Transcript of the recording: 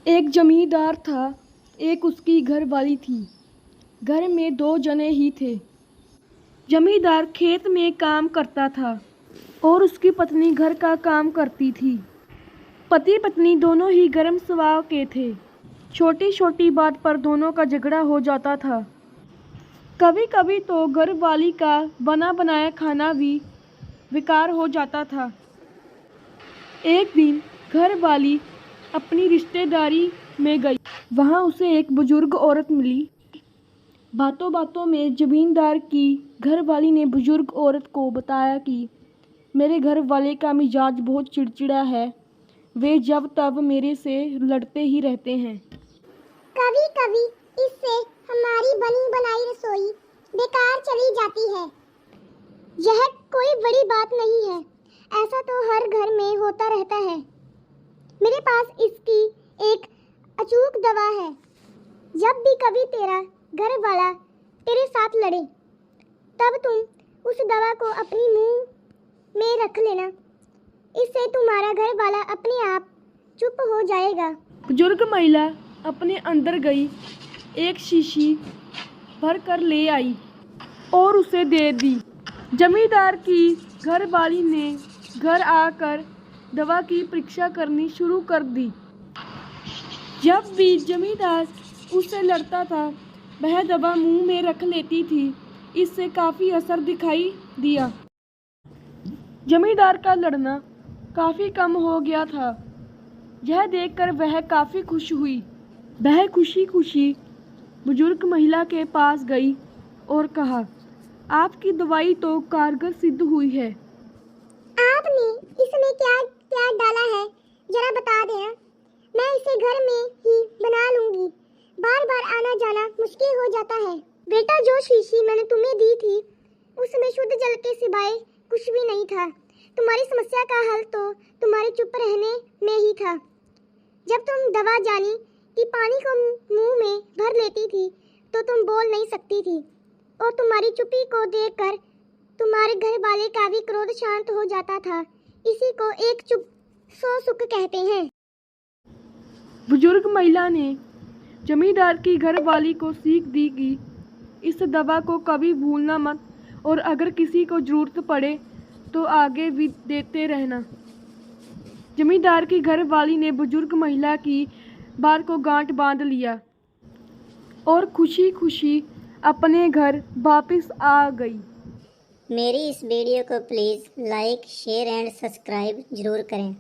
एक जमींदार था, एक उसकी घरवाली थी। घर में 2 जने ही थे। जमींदार खेत में काम करता था और उसकी पत्नी घर का काम करती थी। पति पत्नी दोनों ही गर्म स्वभाव के थे। छोटी छोटी बात पर दोनों का झगड़ा हो जाता था। कभी कभी तो घरवाली का बना बनाया खाना भी बेकार हो जाता था। एक दिन घरवाली अपनी रिश्तेदारी में गई। वहाँ उसे एक बुजुर्ग औरत मिली। बातों बातों में जमींदार की घरवाली ने बुजुर्ग औरत को बताया कि मेरे घर वाले का मिजाज बहुत चिड़चिड़ा है। वे जब तब मेरे से लड़ते ही रहते हैं। कभी कभी इससे हमारी बनी बनाई रसोई बेकार चली जाती है। यह कोई बड़ी बात नहीं है, ऐसा तो हर घर में होता रहता है। मेरे पास इसकी एक अचूक दवा है। जब भी कभी तेरा घर वाला तेरे साथ लड़े, तब तुम उस दवा को अपनी मुंह में रख लेना। इससे तुम्हारा घर वाला अपने आप चुप हो जाएगा। बुजुर्ग महिला अपने अंदर गई, एक शीशी भर कर ले आई और उसे दे दी। जमींदार की घरवाली ने घर आकर दवा की परीक्षा करनी शुरू कर दी। जब भी जमींदार उससे लड़ता था, वह दवा मुंह में रख लेती थी। इससे काफ़ी असर दिखाई दिया। जमींदार का लड़ना काफ़ी कम हो गया था। यह देखकर वह काफ़ी खुश हुई। वह खुशी खुशी बुजुर्ग महिला के पास गई और कहा, आपकी दवाई तो कारगर सिद्ध हुई है। आपने इसमें क्या क्या डाला है, जरा बता देना। मैं इसे घर में ही बना लूंगी। बार बार आना जाना मुश्किल हो जाता है। बेटा, जो शीशी मैंने तुम्हें दी थी उसमें शुद्ध जल के सिवाय कुछ भी नहीं था। तुम्हारी समस्या का हल तो तुम्हारे चुप रहने में ही था। जब तुम दवा जानी कि पानी को मुंह में भर लेती थी तो तुम बोल नहीं सकती थी, और तुम्हारी चुप्पी को देखकर तुम्हारे घर वाले का भी क्रोध शांत हो जाता था। इसी को एक चुप सो सुख कहते हैं। बुजुर्ग महिला ने जमींदार की घरवाली को सीख दी कि इस दवा को कभी भूलना मत, और अगर किसी को ज़रूरत पड़े तो आगे भी देते रहना। जमींदार की घरवाली ने बुजुर्ग महिला की बात को गांठ बांध लिया और खुशी खुशी अपने घर वापस आ गई। मेरी इस वीडियो को please like, share and subscribe ज़रूर करें।